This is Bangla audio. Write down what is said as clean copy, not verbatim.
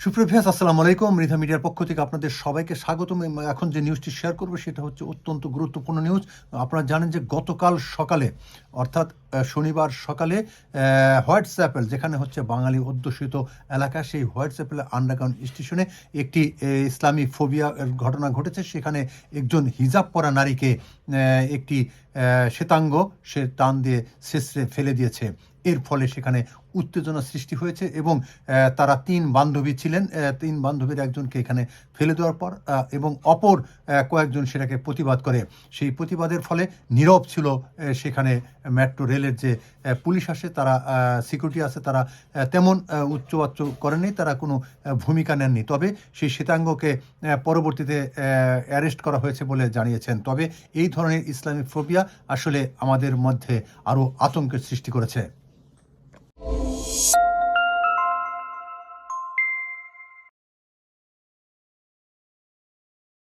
সুপ্রিয় ভিউয়ার্স, আসসালামু আলাইকুম। মৃধা মিডিয়ার পক্ষ থেকে আপনাদের সবাইকে স্বাগতম। এখন যে নিউজটি শেয়ার করব সেটা হচ্ছে অত্যন্ত গুরুত্বপূর্ণ নিউজ। আপনারা জানেন যে গতকাল সকালে অর্থাৎ শনিবার সকালে হোয়াইটচ্যাপেল, যেখানে হচ্ছে বাঙালি অধ্যুষিত এলাকা, সেই হোয়াইটচ্যাপেল আন্ডারগ্রাউন্ড স্টেশনে একটি ইসলামী ফোবিয়া ঘটনা ঘটেছে। সেখানে একজন হিজাব পরা নারীকে একটি শ্বেতাঙ্গ সে টান দিয়ে শেষে ফেলে দিয়েছে। এর ফলে সেখানে উত্তেজনা সৃষ্টি হয়েছে এবং তারা তিন বান্ধবী ছিলেন। তিন বান্ধবীর একজনকে এখানে ফেলে দেওয়ার পর এবং অপর কয়েকজন সেটাকে প্রতিবাদ করে। সেই প্রতিবাদের ফলে নীরব ছিল সেখানে মেট্রো রেলের যে পুলিশ আসে, তারা সিকিউরিটি আছে, তারা তেমন উচ্চবাচ্য করেনি, তারা কোনো ভূমিকা নেননি। তবে সেই শ্বেতাঙ্গকে পরবর্তীতে অ্যারেস্ট করা হয়েছে বলে জানিয়েছেন। তবে এই ধরনের ইসলামিক ফোবিয়া আসলে আমাদের মধ্যে আরও আতঙ্কের সৃষ্টি করেছে।